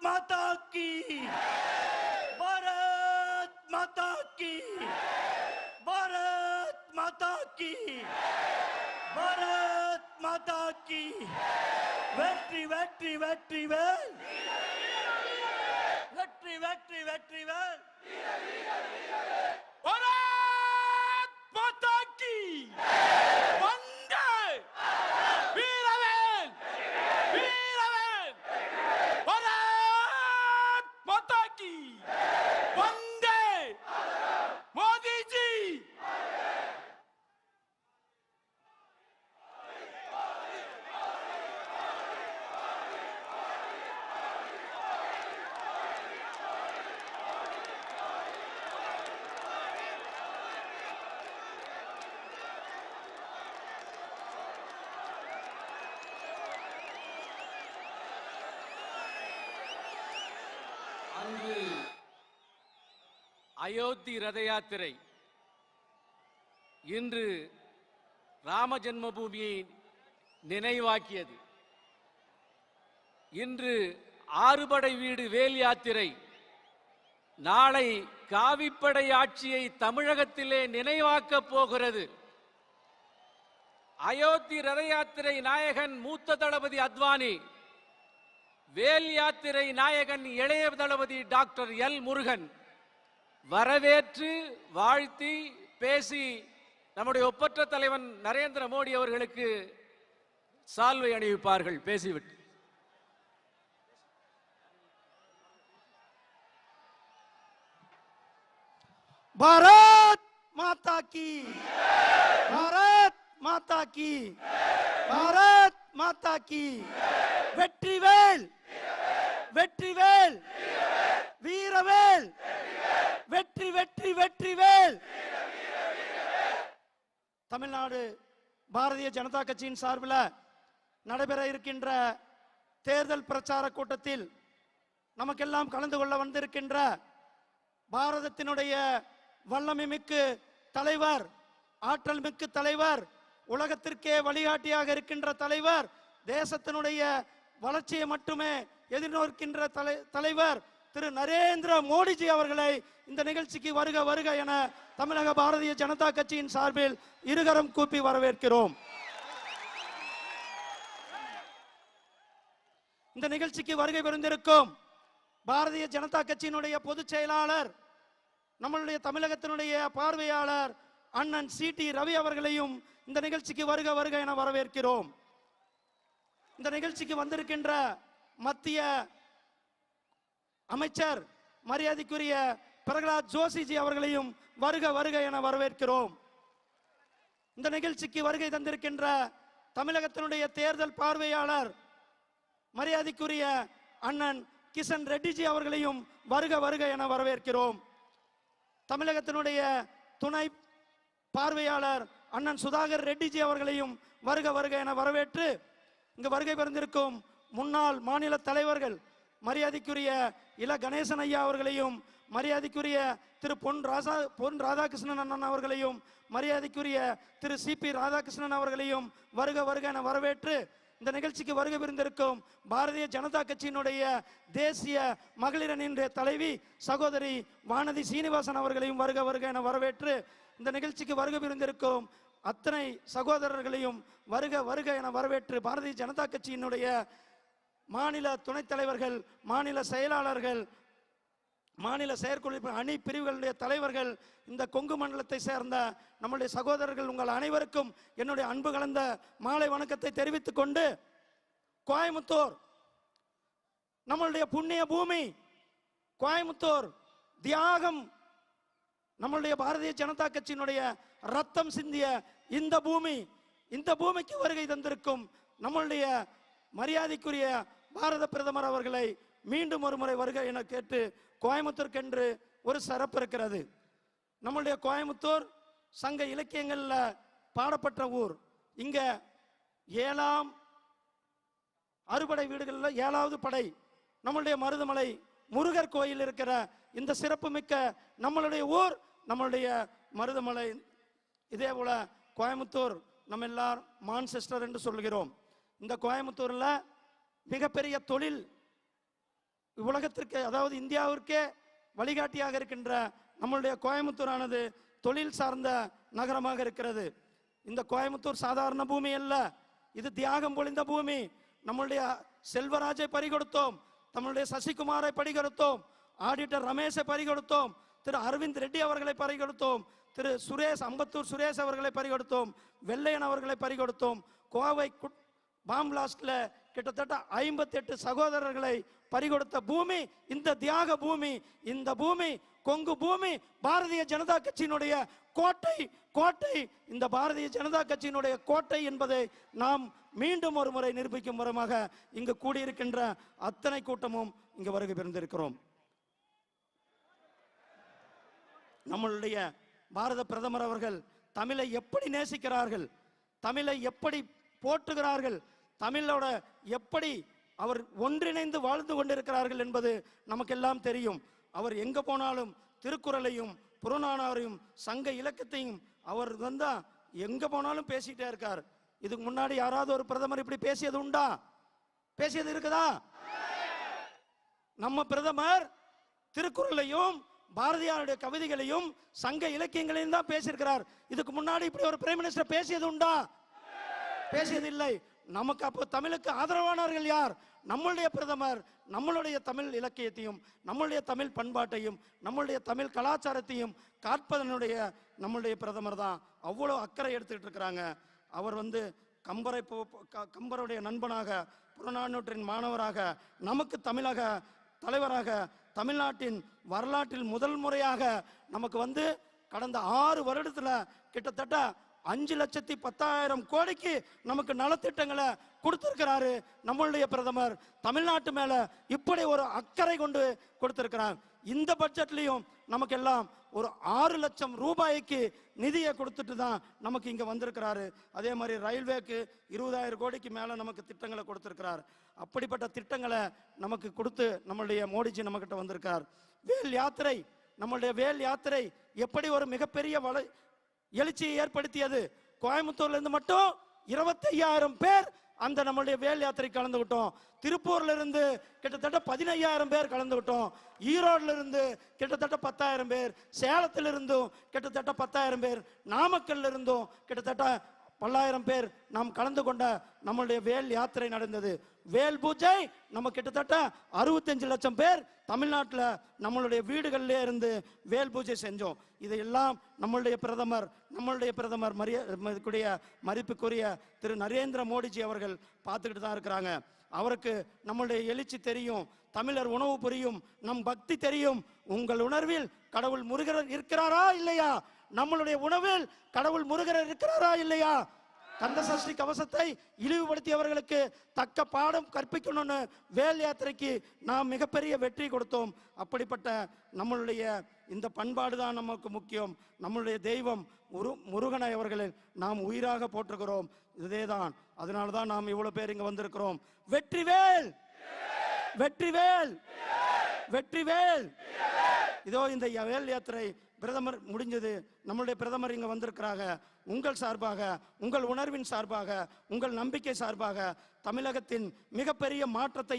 माता की, भारत माता की, भारत माता की, भारत माता की। வெற்றி வெற்றி வெற்றி வேல், வெற்றி வெற்றி வெற்றி வேல், பாரத் மாதா கி வந்தே வீரவேல், வீரவேல், பாரத் மாதா கி வந்தே மோடி ஜி। அன்று அயோத்தி ரத யாத்திரை, இன்று ராம ஜென்மபூமியை நினைவாக்கியது. இன்று ஆறுபடை வீடு வேல் யாத்திரை, நாளை காவிப்படை ஆட்சியை தமிழகத்திலே நினைவாக்கப் போகிறது. அயோத்தி ரத யாத்திரை நாயகன் மூத்த தளபதி அத்வானி, வேல் யாத்திரை நாயகன் இளைய தளபதி டாக்டர் எல் முருகன் வரவேற்று வாழ்த்தி பேசி நம்முடைய ஒப்பற்ற தலைவன் நரேந்திர மோடி அவர்களுக்கு சால்வை அணிவிப்பார்கள். பேசிவிட்டு भारत माता की, भारत माता की, भारत माता की। வெற்றிவேல், வெற்றிவேல், வீரவேல், வெற்றி வெற்றி வெற்றிவேல்। தமிழ்நாடு பாரதிய ஜனதா கட்சியின் சார்பில் நடைபெற இருக்கின்ற தேர்தல் பிரச்சார கூட்டத்தில் நமக்கெல்லாம் கலந்து கொள்ள வந்திருக்கின்ற பாரதத்தினுடைய வல்லமை மிக்கு தலைவர், ஆற்றல் மிக்கு தலைவர், உலகத்திற்கே வழிகாட்டியாக இருக்கின்ற தலைவர், தேசத்தினுடைய வளர்ச்சியை மட்டுமே எதிர்நோக்கின்ற தலைவர் திரு நரேந்திர மோடிஜி அவர்களை இந்த நிகழ்ச்சிக்கு வருக வருக என தமிழக பாரதிய ஜனதா கட்சியின் சார்பில் இருகரம் கூப்பி வரவேற்கிறோம். இந்த நிகழ்ச்சிக்கு வருகை புரிந்திருக்கும் பாரதிய ஜனதா கட்சியினுடைய பொதுச் செயலாளர், நம்மளுடைய தமிழகத்தினுடைய பார்வையாளர் அண்ணன் சி.டி. ரவி அவர்களையும் இந்த நிகழ்ச்சிக்கு வருக வருக என வரவேற்கிறோம். இந்த நிகழ்ச்சிக்கு வந்திருக்கின்ற மத்திய அமைச்சர் மரியாதைக்குரிய பிரகலாத் ஜோஷிஜி அவர்களையும் வருக வருக என வரவேற்கிறோம். இந்த நிகழ்ச்சிக்கு வருகை தந்திருக்கின்ற தமிழகத்தினுடைய தேர்தல் பார்வையாளர் மரியாதைக்குரிய அண்ணன் கிஷன் ரெட்டிஜி அவர்களையும் வருக வருக என வரவேற்கிறோம். தமிழகத்தினுடைய துணை பார்வையாளர் அண்ணன் சுதாகர் ரெட்டிஜி அவர்களையும் வருக வருக என வரவேற்று இங்கு வருகை பிறந்திருக்கும் முன்னாள் மாநில தலைவர்கள் மரியாதைக்குரிய இல கணேசன் ஐயா அவர்களையும், மரியாதைக்குரிய திரு பொன் ராதாகிருஷ்ணன் அண்ணன் அவர்களையும், மரியாதைக்குரிய திரு சி.பி. ராதாகிருஷ்ணன் அவர்களையும் வருக வருக என வரவேற்று இந்த நிகழ்ச்சிக்கு வருகை புரிந்திருக்கும் பாரதிய ஜனதா கட்சியினுடைய தேசிய மகளிர் அணியினுடைய தலைவி சகோதரி வானதி சீனிவாசன் அவர்களையும் வருக வருக என வரவேற்று இந்த நிகழ்ச்சிக்கு வருகை புரிந்திருக்கும் அத்தனை சகோதரர்களையும் வருக வருக என வரவேற்று பாரதிய ஜனதா கட்சியினுடைய மாநில துணைத் தலைவர்கள், மாநில செயலாளர்கள், மாநில செயற்குழு அணி பிரிவுகளுடைய தலைவர்கள், இந்த கொங்கு மண்டலத்தை சேர்ந்த நம்முடைய சகோதரர்கள் உங்கள் அனைவருக்கும் என்னுடைய அன்பு கலந்த மாலை வணக்கத்தை தெரிவித்துக் கொண்டு, கோயமுத்தூர் நம்மளுடைய புண்ணிய பூமி, கோயமுத்தூர் தியாகம், நம்மளுடைய பாரதிய ஜனதா கட்சியினுடைய ரத்தம் சிந்திய இந்த பூமி, இந்த பூமிக்கு வருகை தந்திருக்கும் நம்மளுடைய மரியாதைக்குரிய பாரத பிரதமர் அவர்களை மீண்டும் ஒரு முறை வருகை என கேட்டு, கோயமுத்தூருக்கென்று ஒரு சிறப்பு இருக்கிறது. நம்மளுடைய கோயமுத்தூர் சங்க இலக்கியங்கள்ல பாடப்பட்ட ஊர். இங்க 7ஆம் அறுபடை வீடுகளில் 7வது படை நம்மளுடைய மருதமலை முருகர் கோயில் இருக்கிற இந்த சிறப்பு மிக்க நம்மளுடைய ஊர், நம்மளுடைய மருதமலை. இதே போல கோயமுத்தூர் நம்ம எல்லாரும் மான்செஸ்டர் என்று சொல்கிறோம். இந்த கோயமுத்தூர்ல மிகப்பெரிய தொழில் உலகத்திற்கு, அதாவது இந்தியாவிற்கே வழிகாட்டியாக இருக்கின்ற நம்மளுடைய கோயம்புத்தூரானது தொழில் சார்ந்த நகரமாக இருக்கிறது. இந்த கோயம்புத்தூர் சாதாரண பூமி அல்ல, இது தியாகம் பொழிந்த பூமி. நம்மளுடைய செல்வராஜை பறிகொடுத்தோம், நம்மளுடைய சசிகுமாரை பறிகொடுத்தோம், ஆடிட்டர் ரமேஷை பறிகொடுத்தோம், திரு அரவிந்த் ரெட்டி அவர்களை பறிகொடுத்தோம், திரு சுரேஷ் அம்பத்தூர் சுரேஷ் அவர்களை பறிகொடுத்தோம், வெள்ளையன் அவர்களை பறிகொடுத்தோம். கோவை பாம் பிளாஸ்ட்ல கிட்டத்தட்ட 58 சகோதரர்களை பறிகொடுத்த பூமி இந்த தியாக பூமி. இந்த பூமி கொங்கு பூமி பாரதிய ஜனதா கட்சியினுடைய கோட்டை. கோட்டை இந்த பாரதிய ஜனதா கட்சியினுடைய கோட்டை என்பதை நாம் மீண்டும் ஒரு முறை நிரூபிக்கும் விதமாக இங்கு கூடியிருக்கின்ற அத்தனை கூட்டமும் இங்கு வருகை பெற்றிருக்கிறோம். நம்மளுடைய பாரத பிரதமர் அவர்கள் தமிழை எப்படி நேசிக்கிறார்கள், தமிழை எப்படி போற்றுகிறார்கள், தமிழோட எப்படி அவர் ஒன்றிணைந்து வாழ்ந்து கொண்டிருக்கிறார்கள் என்பது நமக்கெல்லாம் தெரியும். அவர் எங்க போனாலும் திருக்குறளையும் புறநானூறையும் சங்க இலக்கியத்தையும் அவர் வந்தா எங்க போனாலும் பேசிட்டே இருக்கார். இதுக்கு முன்னாடி யாராவது ஒரு பிரதமர் இப்படி பேசியது உண்டா? பேசியது இருக்குதா? நம்ம பிரதமர் திருக்குறளையும் பாரதியாருடைய கவிதைகளையும் சங்க இலக்கியங்களையும் தான் பேசியிருக்கிறார். இதுக்கு முன்னாடி இப்படி ஒரு பிரைம் மினிஸ்டர் பேசியது உண்டா? பேசியது இல்லை. நமக்கு அப்போ தமிழுக்கு ஆதரவானவர்கள் யார்? நம்மளுடைய பிரதமர். நம்மளுடைய தமிழ் இலக்கியத்தையும் நம்மளுடைய தமிழ் பண்பாட்டையும் நம்மளுடைய தமிழ் கலாச்சாரத்தையும் காப்பதனுடைய நம்மளுடைய பிரதமர் தான் அவ்வளோ அக்கறை எடுத்துக்கிட்டு இருக்கிறாங்க. அவர் கம்பருடைய நண்பனாக, புறநானூற்றின் மாணவராக, நமக்கு தமிழக தலைவராக, தமிழ்நாட்டின் வரலாற்றில் முதல் முறையாக நமக்கு கடந்த 6 வருடத்தில் கிட்டத்தட்ட 5,10,000 கோடிக்கு நமக்கு நலத்திட்டங்களை கொடுத்திருக்கிறாரு. நம்மளுடைய பிரதமர் தமிழ்நாட்டு மேல இப்படி ஒரு அக்கறை கொண்டு கொடுத்திருக்கிறார். இந்த பட்ஜெட்லையும் நமக்கு எல்லாம் ஒரு 6 லட்சம் ரூபாய்க்கு நிதியை கொடுத்துட்டு தான் நமக்கு இங்க வந்திருக்கிறாரு. அதே மாதிரி ரயில்வேக்கு 20,000 கோடிக்கு மேல நமக்கு திட்டங்களை கொடுத்திருக்கிறார். அப்படிப்பட்ட திட்டங்களை நமக்கு கொடுத்து நம்மளுடைய மோடிஜி நம்ம கிட்ட வந்திருக்கார். வேல் யாத்திரை, நம்மளுடைய வேல் யாத்திரை எப்படி ஒரு மிகப்பெரிய எழுச்சியை ஏற்படுத்தியது. கோயம்புத்தூர்ல இருந்து மட்டும் 25,000 பேர் அந்த நம்மளுடைய வேல் யாத்திரை கலந்துகிட்டோம். திருப்பூர்ல இருந்து கிட்டத்தட்ட 15,000 பேர் கலந்துகிட்டோம். ஈரோடுல இருந்து கிட்டத்தட்ட 10,000 பேர், சேலத்தில் இருந்தும் கிட்டத்தட்ட 10,000 பேர், நாமக்கல்ல இருந்தும் கிட்டத்தட்ட 10,000 பேர் நாம் கலந்து கொண்ட நம்மளுடைய வேல் யாத்திரை நடந்தது. வேல் பூஜை நம்ம கிட்டத்தட்ட 65 லட்சம் பேர் தமிழ்நாட்டில் நம்மளுடைய வீடுகளிலே இருந்து வேல் பூஜை செஞ்சோம். இதையெல்லாம் நம்மளுடைய பிரதமர் மதிப்புக்குரிய திரு நரேந்திர மோடிஜி அவர்கள் பார்த்துக்கிட்டு தான் இருக்கிறாங்க. அவருக்கு நம்மளுடைய எழுச்சி தெரியும், தமிழர் உணவு புரியும், நம் பக்தி தெரியும். உங்கள் உணர்வில் கடவுள் முருகர் இருக்கிறாரா இல்லையா? நம்மளுடைய உணவில் கடவுள் முருகர் இருக்கிறாரா இல்லையா? கந்த சஷ்டி கவசத்தை இழிவுபடுத்தியவர்களுக்கு தக்க பாடம் கற்பிக்கணும்னு வேல் யாத்திரைக்கு நாம் மிகப்பெரிய வெற்றி கொடுத்தோம். அப்படிப்பட்ட நம்மளுடைய இந்த பண்பாடு தான் நமக்கு முக்கியம். நம்மளுடைய தெய்வம் முருகனை அவர்களை நாம் உயிராக போற்றுகிறோம். இதேதான், அதனால தான் நாம் இவ்வளவு பேர் இங்க வந்திருக்கிறோம். வெற்றிவேல், வெற்றிவேல், வெற்றிவேல். இதோ இந்த வேல் யாத்திரை பிரதமர் முடிஞ்சது. நம்மளுடைய பிரதமர் இங்க வந்திருக்கிறாங்க. உங்கள் சார்பாக, உங்கள் உணர்வின் சார்பாக, உங்கள் நம்பிக்கை சார்பாக தமிழகத்தின் மிகப்பெரிய மாற்றத்தை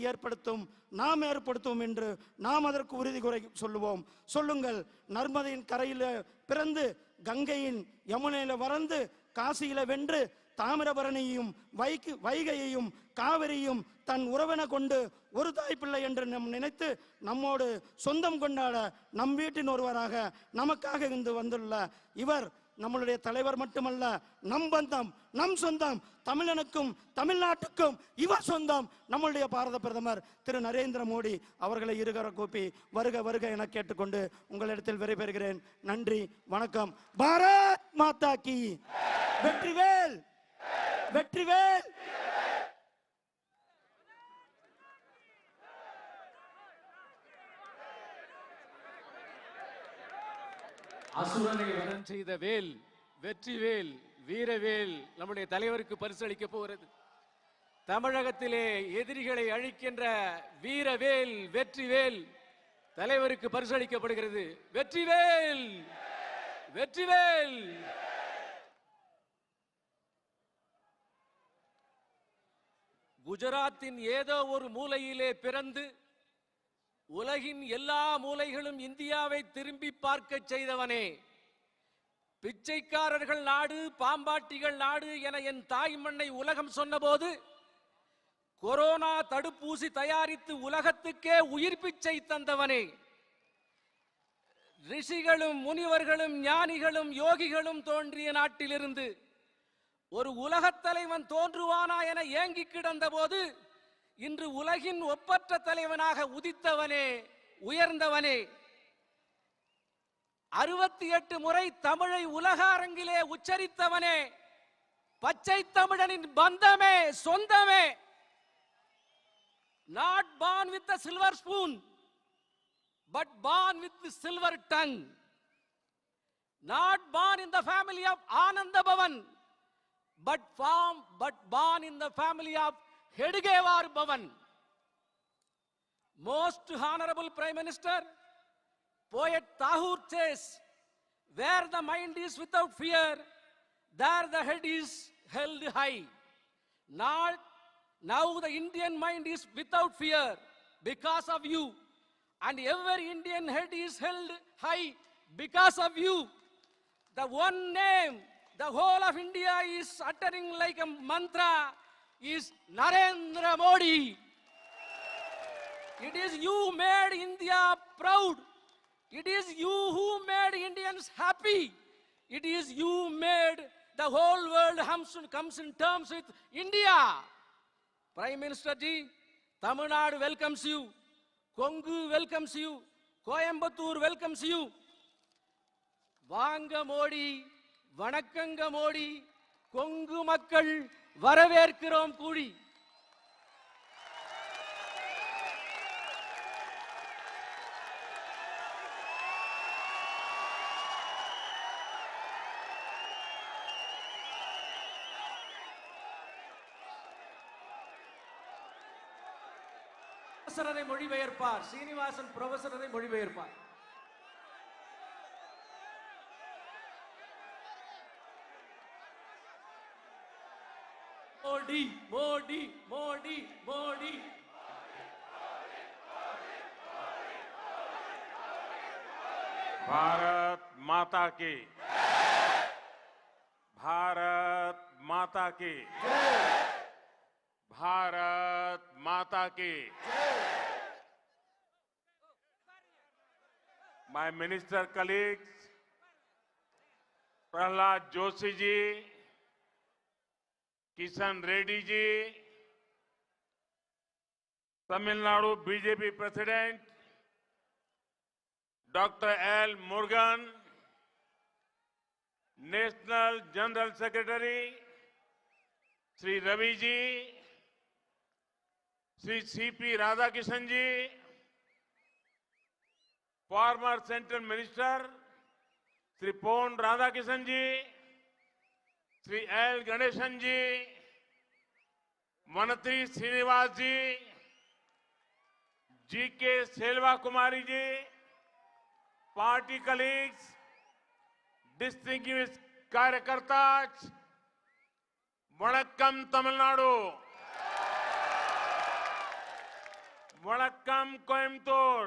நாம் ஏற்படுத்துவோம் என்று நாம் அதற்கு உறுதிக்குறை சொல்லுவோம். சொல்லுங்கள். நர்மதையின் கரையில் பிறந்து, கங்கையின் யமுனையில வறந்து, காசியில வென்று, தாமிரபரணியையும் வைகையையும் காவிரியும் தன் உறவென கொண்டு ஒரு தாய்ப்பிள்ளை என்று நம் நினைத்து நம்மோடு சொந்தம் கொண்டாட நம் வீட்டின் ஒருவராக நமக்காக இருந்து வந்துள்ள இவர் நம்மளுடைய தலைவர் மட்டுமல்ல, நம் பந்தம், நம் சொந்தம். தமிழனுக்கும் தமிழ்நாட்டுக்கும் இவர் சொந்தம். நம்மளுடைய பாரத பிரதமர் திரு நரேந்திர மோடி அவர்களை இருகர கூப்பி வருக வருக என கேட்டுக்கொண்டு உங்களிடத்தில் விடைபெறுகிறேன். நன்றி, வணக்கம். பாரத் மாதா கி. வெற்றிவேல், வெற்றிவேல். அசுரனை வதம் செய்த வேல், வெற்றிவேல், வீரவேல் நம்முடைய தலைவருக்கு பரிசளிக்க போகிறது. தமிழகத்திலே எதிரிகளை அழிக்கின்ற வீரவேல், வெற்றிவேல் தலைவருக்கு பரிசளிக்கப்படுகிறது. வெற்றிவேல், வெற்றிவேல். குஜராத்தின் ஏதோ ஒரு மூலையிலே பிறந்து உலகின் எல்லா மூலைகளும் இந்தியாவை திரும்பி பார்க்க செய்தவனே, பிச்சைக்காரர்கள் நாடு, பாம்பாட்டிகள் நாடு என என் தாய் மண்ணை உலகம் சொன்னபோது கொரோனா தடுப்பூசி தயாரித்து உலகத்துக்கே உயிர் பிச்சை தந்தவனே, ரிஷிகளும் முனிவர்களும் ஞானிகளும் யோகிகளும் தோன்றிய நாட்டிலிருந்து ஒரு உலகத் தலைவன் தோன்றுவானா என ஏங்கி கிடந்த போது இன்று உலகின் ஒப்பற்ற தலைவனாக உதித்தவனே, உயர்ந்தவனே, 68 முறை தமிழை உலக அரங்கிலே உச்சரித்தவனே, பச்சை தமிழனின் பந்தமே, சொந்தமே, not born with a silver spoon but born with the silver tongue, not born in the family of Ananda Bhavan but born in the family of Hedgewar Bhavan. Most honorable Prime Minister, poet Tagore says, where the mind is without fear, there the head is held high. Now the Indian mind is without fear because of you, and every Indian head is held high because of you. The one name the whole of India is uttering like a mantra is Narendra Modi. It is you made India proud. It is you who made Indians happy. It is you made the whole world comes in terms with India. Prime Minister Ji, Tamil Nadu welcomes you. Kongu welcomes you. Coimbatore welcomes you. Vanga Modi, Vanakkanga Modi, Kongu Makkal, வரவேற்கிறோம் கூடி. ப்ரொஃபசரை மொழிபெயர்ப்பார். சீனிவாசன் ப்ரொஃபசரை மொழிபெயர்ப்பார். मोदी मोदी मोदी मोदी भारत माता की, भारत माता की, भारत माता की. My minister colleagues, Prahlad Joshi ji, Kishan Reddy ji, Tamil Nadu BJP president doctor L Murugan, national general secretary Shri Ravi ji, Shri CP Radhakrishnan ji, former central minister Shri Pon Radhakrishnan ji, Shri L Ganesan ji, मंत्री Srinivas ji, G K Selva Kumari ji, party colleagues, distinguished karyakarta, vanakkam Tamil Nadu, Vanakkam Coimbatore,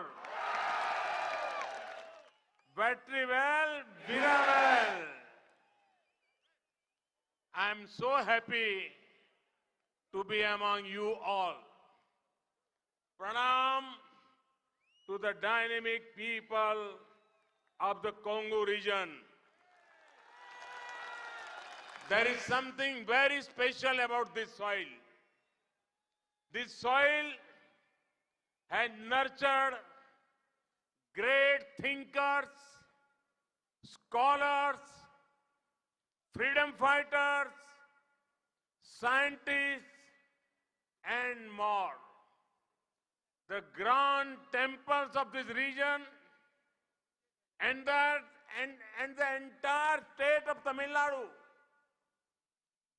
Vetrivel वीरावेल. I am so happy to be among you all. Pranam to the dynamic people of the Congo region. There is something very special about this soil. This soil has nurtured great thinkers, scholars, freedom fighters, scientists, and more. The grand temples of this region and the entire state of Tamil Nadu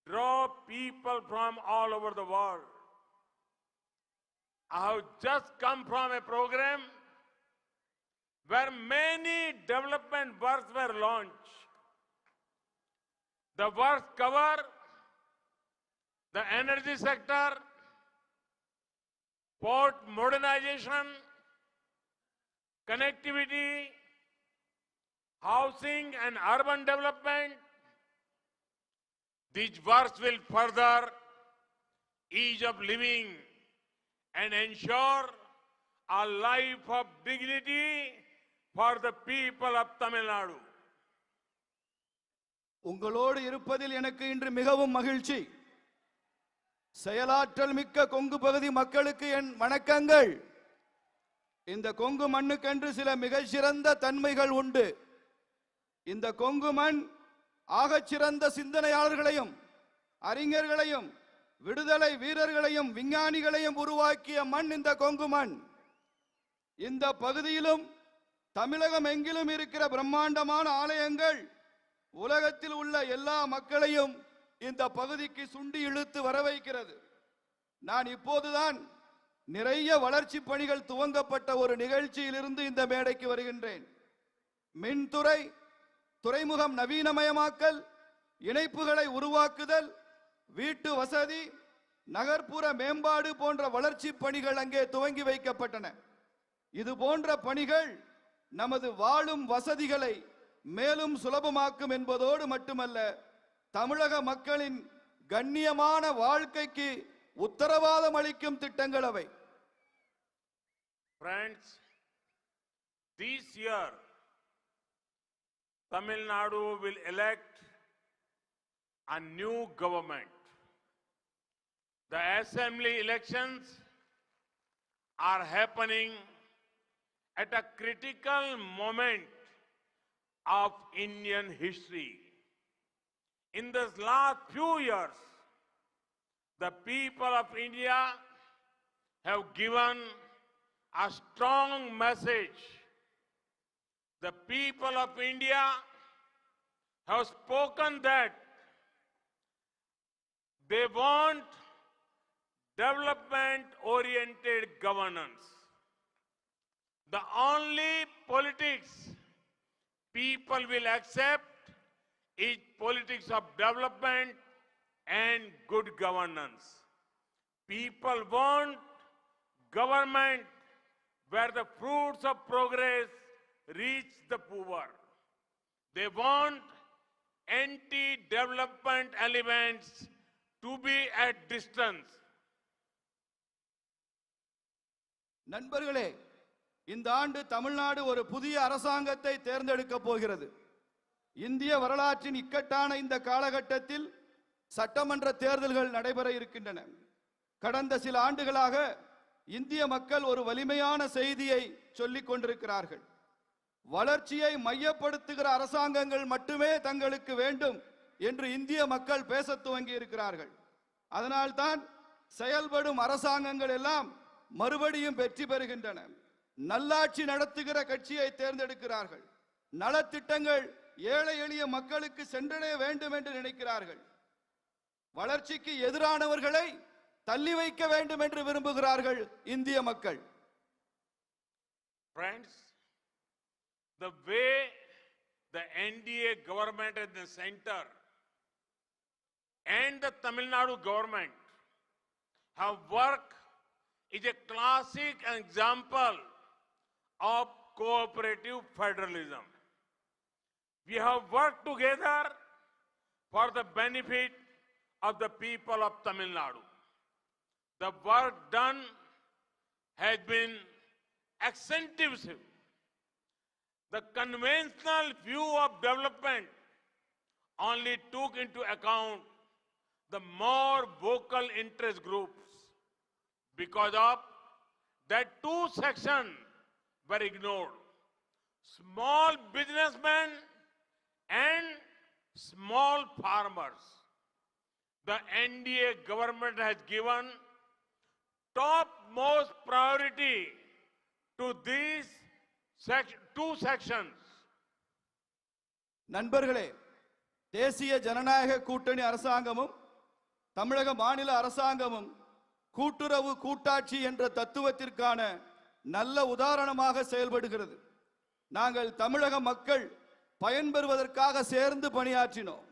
draw people from all over the world. I have just come from a program where many development works were launched. The works cover the energy sector, port modernization, connectivity, housing and urban development. These works will further ease of living and ensure a life of dignity for the people of Tamil Nadu. உங்களோடு இருப்பதில் எனக்கு இன்று மிகவும் மகிழ்ச்சி. செயலாற்றல் மிக்க கொங்கு பகுதி மக்களுக்கு என் வணக்கங்கள். இந்த கொங்கு மண்ணுக்கென்று சில மிகச்சிறந்த தன்மைகள் உண்டு. இந்த கொங்கு மண் ஆகச்சிறந்த சிந்தனையாளர்களையும் அறிஞர்களையும் விடுதலை வீரர்களையும் விஞ்ஞானிகளையும் உருவாக்கிய மண் இந்த கொங்கு மண். இந்த பகுதியிலும் தமிழகம் எங்கிலும் இருக்கிற பிரம்மாண்டமான ஆலயங்கள் உலகத்தில் உள்ள எல்லா மக்களையும் இந்த பகுதிக்கு சுண்டி இழுத்து வரவைக்கிறது. நான் இப்போதுதான் நிறைய வளர்ச்சி பணிகள் துவங்கப்பட்ட ஒரு நிகழ்ச்சியிலிருந்து இந்த மேடைக்கு வருகின்றேன். மின்துறை, துறைமுகம் நவீனமயமாக்கல், இணைப்புகளை உருவாக்குதல், வீட்டு வசதி, நகர்ப்புற மேம்பாடு போன்ற வளர்ச்சி பணிகள் அங்கே துவங்கி வைக்கப்பட்டன. இது போன்ற பணிகள் நமது வாழும் வசதிகளை மேலும் சுலபமாக்கும் என்பதோடு மட்டுமல்ல, தமிழக மக்களின் கண்ணியமான வாழ்க்கைக்கு உத்தரவாதம் அளிக்கும் திட்டங்கள் அவை. Friends, this year Tamil Nadu will elect a new government. The assembly elections are happening at a critical moment of Indian history. In this last few years, the people of India have given a strong message. The people of India have spoken that they want development-oriented governance. The only politics people will accept is politics of development and good governance. People want government where the fruits of progress reach the poor. They want anti-development elements to be at distance. நண்பர்களே, இந்த ஆண்டு தமிழ்நாடு ஒரு புதிய அரசாங்கத்தை தேர்ந்தெடுக்க போகிறது. இந்திய வரலாற்றின் இக்கட்டான இந்த காலகட்டத்தில் சட்டமன்ற தேர்தல்கள் நடைபெற இருக்கின்றன. கடந்த சில ஆண்டுகளாக இந்திய மக்கள் ஒரு வலிமையான செய்தியை சொல்லிக் கொண்டிருக்கிறார்கள். வளர்ச்சியை மையப்படுத்துகிற அரசாங்கங்கள் மட்டுமே தங்களுக்கு வேண்டும் என்று இந்திய மக்கள் பேச துவங்கி இருக்கிறார்கள். அதனால்தான் செயல்படும் அரசாங்கங்கள் எல்லாம் மறுபடியும் வெற்றி பெறுகின்றன. நல்லாட்சி நடத்துகிற கட்சியை தேர்ந்தெடுக்கிறார்கள். நலத்திட்டங்கள் ஏழை எளிய மக்களுக்கு சென்றடைய வேண்டும் என்று நினைக்கிறார்கள். வளர்ச்சிக்கு எதிரானவர்களை தள்ளி வைக்க வேண்டும் என்று விரும்புகிறார்கள் இந்திய மக்கள். Friends, the way the NDA government at the center and the Tamil Nadu government have worked is a classic example of cooperative federalism. We have worked together for the benefit of the people of Tamil Nadu. The work done has been extensive. The conventional view of development only took into account the more vocal interest groups. Because of that, two sections were ignored: small businessmen and small farmers. The NDA government has given topmost priority to these two sections. நண்பர்களே, தேசிய ஜனநாயக கூட்டணி அரசாங்கமும் தமிழக மாநில அரசாங்கமும் கூட்டுறவு கூட்டாட்சி என்ற தத்துவத்திற்கான நல்ல உதாரணமாக செயல்படுகிறது. நாங்கள் தமிழக மக்கள் பயன்பெறுவதற்காக சேர்ந்து பணியாற்றினோம்.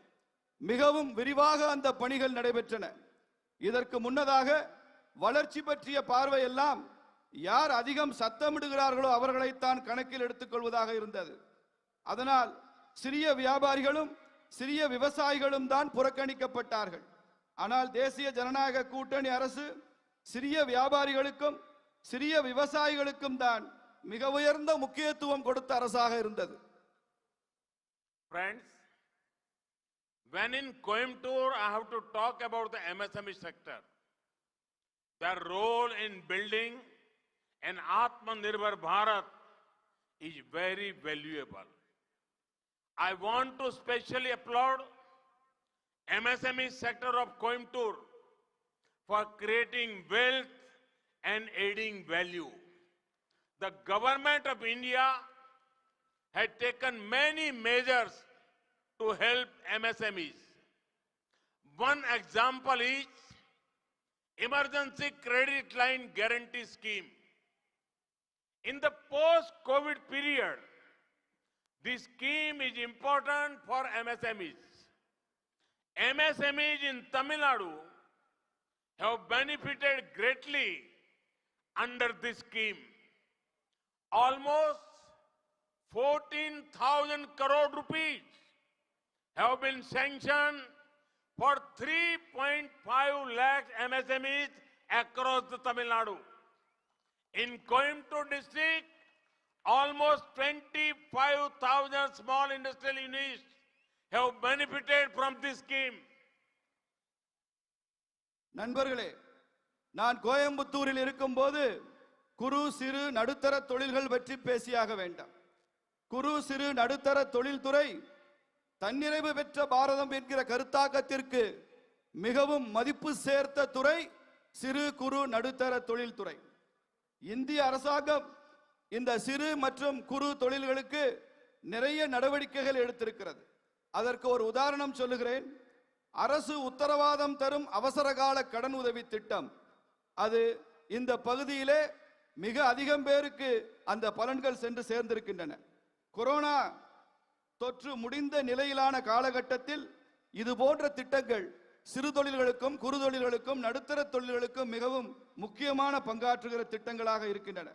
மிகவும் விரிவாக அந்த பணிகள் நடைபெற்றன. இதற்கு முன்னதாக வளர்ச்சி பற்றிய பார்வை எல்லாம் யார் அதிகம் சத்தமிடுகிறார்களோ அவர்களைத்தான் கணக்கில் எடுத்துக்கொள்வதாக இருந்தது. அதனால் சிறிய வியாபாரிகளும் சிறிய விவசாயிகளும் தான் புறக்கணிக்கப்பட்டார்கள். ஆனால் தேசிய ஜனநாயக கூட்டணி அரசு சிறிய வியாபாரிகளுக்கும் சிறிய விவசாயிகளுக்கும் தான் மிக உயர்ந்த முக்கியத்துவம் கொடுத்த அரசாக இருந்தது. Friends, when in Coimbatore I have to talk about the MSME sector, their role in building an Atmanirbhar Bharat is very valuable. I want to specially applaud MSME sector of Coimbatore for creating wealth and adding value. The government of India had taken many measures to help MSMEs. One example is Emergency Credit Line Guarantee Scheme. In the post-COVID period, this scheme is important for MSMEs. MSMEs in Tamil Nadu have benefited greatly under this scheme. Almost 14,000 crore rupees have been sanctioned for 3.5 lakh MSMEs across the Tamil Nadu. In Coimbatore district, almost 25,000 small industrial units have benefited from this scheme. நண்பர்களே, நான் கோயம்புத்தூரில் இருக்கும்போது குறு சிறு நடுத்தர தொழில்கள் பற்றி பேசியாக வேண்டாம். குறு சிறு நடுத்தர தொழில்துறை தன்னிறைவு பெற்ற பாரதம் என்கிற கருத்தாக்கத்திற்கு மிகவும் மதிப்பு சேர்த்த துறை சிறு குறு நடுத்தர தொழில்துறை. இந்திய அரசாங்கம் இந்த சிறு மற்றும் குறு தொழில்களுக்கு நிறைய நடவடிக்கைகள் எடுத்திருக்கிறது. அதற்கு ஒரு உதாரணம் சொல்லுகிறேன். அரசு உத்தரவாதம் தரும் அவசரகால கடன் உதவி திட்டம், அது இந்த பகுதியிலே மிக அதிகம் பேருக்கு அந்த பலன்கள் சென்று சேர்ந்திருக்கின்றன. கொரோனா தொற்று முடிந்த நிலையிலான காலகட்டத்தில் இது போன்ற திட்டங்கள் சிறு தொழில்களுக்கும் குறு தொழில்களுக்கும் நடுத்தர தொழில்களுக்கும் மிகவும் முக்கியமான பங்காற்றுகிற திட்டங்களாக இருக்கின்றன.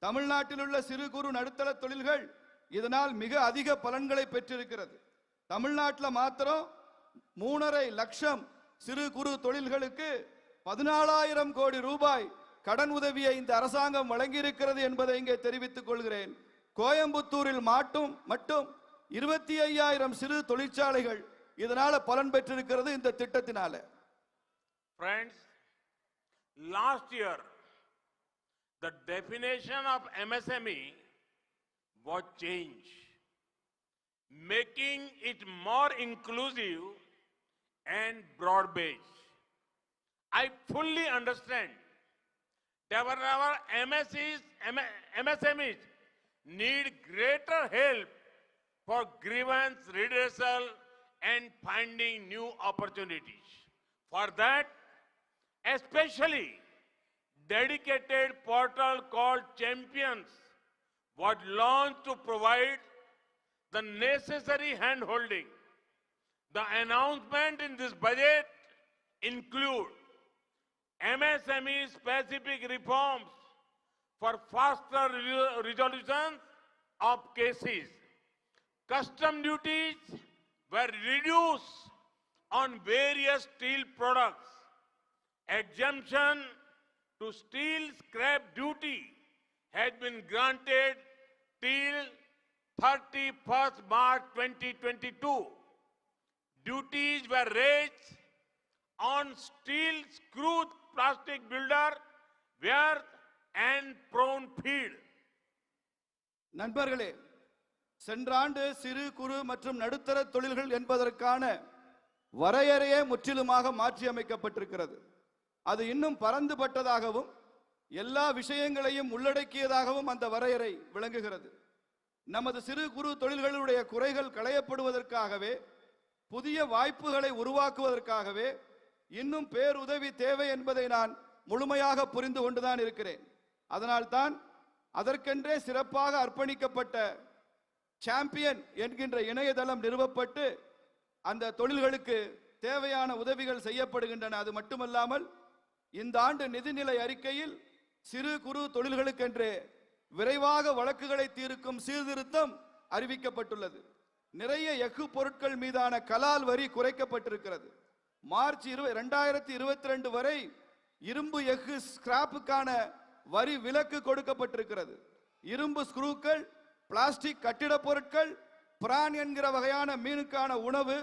தமிழ்நாட்டில் உள்ள சிறு குறு நடுத்தர தொழில்கள் இதனால் மிக அதிக பலன்களை பெற்றிருக்கிறது. தமிழ்நாட்டில் மாத்திரம் 3.5 லட்சம் சிறு குறு தொழில்களுக்கு 14,000 கோடி ரூபாய் கடன் உதவியை இந்த அரசாங்கம் வழங்கியிருக்கிறது என்பதை இங்கே தெரிவித்துக் கொள்கிறேன். கோயம்புத்தூரில் மட்டும் 25,000 சிறு தொழிற்சாலைகள் இதனால பலன் பெற்றிருக்கிறது இந்த திட்டத்தினால. Friends, last year the definition of MSME was changed, making it more inclusive and broad-based. I fully understand that our MSMEs need greater help for grievance redressal and finding new opportunities. For that, especially dedicated portal called Champions was launched to provide the necessary hand-holding. The announcement in this budget include MSME specific reforms for faster resolution of cases. Custom duties were reduced on various steel products. Exemption to steel scrap duty has been granted till 31st March 2022. Duties were raised on steel screw plastic builder, wear and prone feed. நண்பர்களே, சென்ற ஆண்டு சிறு குறு மற்றும் நடுத்தர தொழில்கள் என்பதற்கான வரையறையே முற்றிலுமாக மாற்றி அமைக்கப்பட்டிருக்கிறது. அது இன்னும் பரந்துபட்டதாகவும் எல்லா விஷயங்களையும் உள்ளடக்கியதாகவும் அந்த வரையறை விளங்குகிறது. நமது சிறு குறு தொழில்களுடைய குறைகள் களையப்படுவதற்காகவே, புதிய வாய்ப்புகளை உருவாக்குவதற்காகவே இன்னும் பேருதவி தேவை என்பதை நான் முழுமையாக புரிந்து கொண்டுதான் இருக்கிறேன். அதனால்தான் அதற்கென்றே சிறப்பாக அர்ப்பணிக்கப்பட்ட சாம்பியன் என்கின்ற இணையதளம் நிறுவப்பட்டு அந்த தொழில்களுக்கு தேவையான உதவிகள் செய்யப்படுகின்றன. அது மட்டுமல்லாமல் இந்த ஆண்டு நிதிநிலை அறிக்கையில் சிறு குறு தொழில்களுக்கென்று விரைவாக வழக்குகளை தீர்க்கும் சீர்திருத்தம் அறிவிக்கப்பட்டுள்ளது. நிறைய எஃகு பொருட்கள் மீதான கலால் வரி குறைக்கப்பட்டிருக்கிறது. மார்ச் 2022 வரை இரும்பு எஃகு ஸ்கிராப்புக்கான வரி விலக்கு கொடுக்கப்பட்டிருக்கிறது. இரும்பு ஸ்க்ரூக்கள், பிளாஸ்டிக் கட்டிட பொருட்கள், பிரான் என்கிற வகையான மீனுக்கான உணவு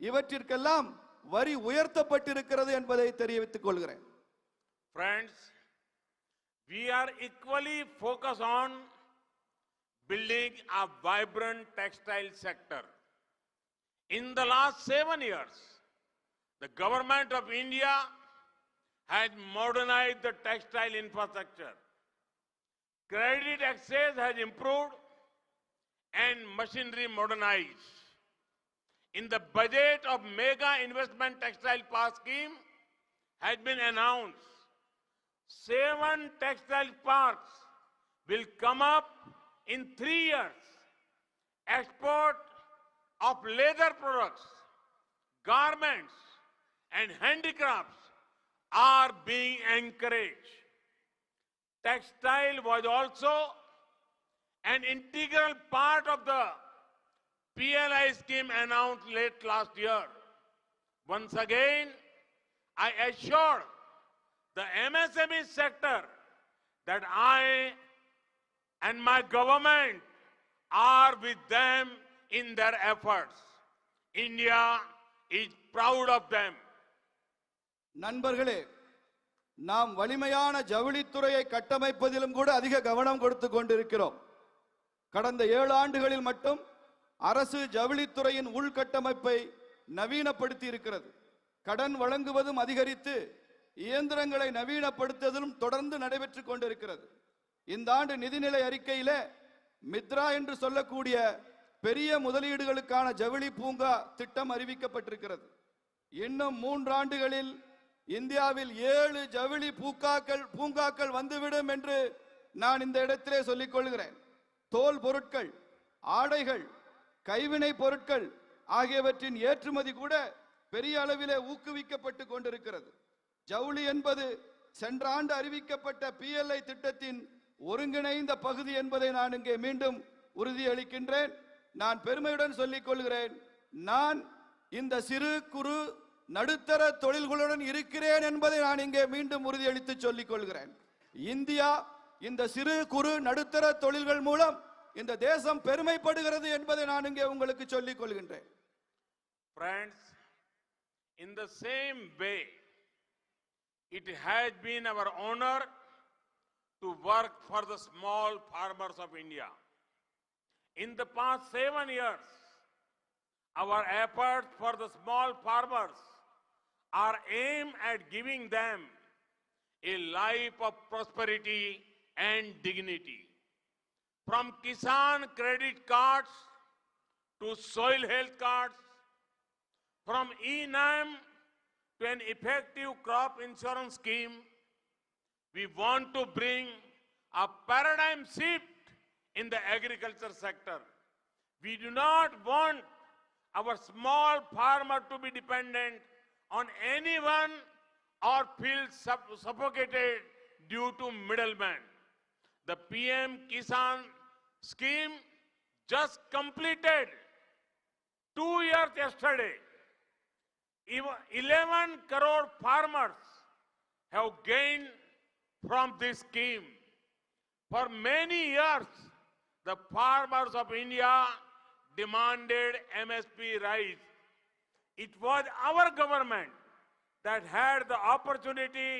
இவற்றிற்கெல்லாம் வரி உயர்த்தப்பட்டிருக்கிறது என்பதை தெரிவித்துக் கொள்கிறேன். Friends, we are equally focused on building a vibrant textile sector. In the last 7 years, the government of India has modernized the textile infrastructure. Credit access has improved and machinery modernized. In the budget of Mega Investment Textile Park Scheme has been announced. 7 textile parks will come up in 3 years. Export of leather products, garments, and handicrafts are being encouraged. Textile was also an integral part of the PLI scheme announced late last year. Once again, I assure the MSME sector that I and my government are with them in their efforts. India is proud of them. நண்பர்களே, நாம் வலிமையான ஜவுளித்துறையை கட்டமைப்பதிலும் கூட அதிக கவனம் கொடுத்து கொண்டிருக்கிறோம். கடந்த 7 ஆண்டுகளில் மட்டும் அரசு ஜவுளித்துறையின் உள்கட்டமைப்பை நவீனப்படுத்தி இருக்கிறது. கடன் வழங்குவதும் அதிகரித்து இயந்திரங்களை நவீனப்படுத்துவதும் தொடர்ந்து நடைபெற்றுக் கொண்டிருக்கிறது. இந்த ஆண்டு நிதிநிலை அறிக்கையிலே மித்ரா என்று சொல்லக்கூடிய பெரிய முதலீடுகளுக்கான ஜவுளி பூங்கா திட்டம் அறிவிக்கப்பட்டிருக்கிறது. இன்னும் 3 ஆண்டுகளில் இந்தியாவில் 7 ஜவுளி பூங்காக்கள் வந்துவிடும் என்று நான் இந்த இடத்திலே சொல்லிக் கொள்கிறேன். தோல் பொருட்கள், ஆடைகள், கைவினை பொருட்கள் ஆகியவற்றின் ஏற்றுமதி கூட பெரிய அளவிலே ஊக்குவிக்கப்பட்டு கொண்டிருக்கிறது. ஜவுளி என்பது சென்ற ஆண்டு அறிவிக்கப்பட்ட PLI திட்டத்தின் ஒருங்கிணைந்த பகுதி என்பதை நான் இங்கே மீண்டும் உறுதியளிக்கின்றேன். நான் பெருமையுடன் சொல்லிக் கொள்கிறேன், நான் இந்த சிறு குறு நடுத்தர தொழில்களுடன் இருக்கிறேன் என்பதை நான் இங்கே மீண்டும் உறுதியளித்து சொல்லிக் கொள்கிறேன். இந்தியா இந்த சிறு குறு நடுத்தர தொழில்கள் மூலம் இந்த தேசம் பெருமைப்படுகிறது என்பதை நான் இங்கே உங்களுக்கு சொல்லிக் கொள்கின்றேன். Friends, in the same way, it has been our honor to work for the small farmers of India. In the past 7 years, our efforts for the small farmers are aimed at giving them a life of prosperity and dignity. From Kisan credit cards to soil health cards, from e-NAM to an effective crop insurance scheme, we want to bring a paradigm shift in the agriculture sector. We do not want our small farmer to be dependent on anyone or feel suffocated due to middlemen. The PM Kisan scheme just completed 2 years yesterday. 11 crore farmers have gained from this scheme. For many years, the farmers of India demanded MSP rise. It was our government that had the opportunity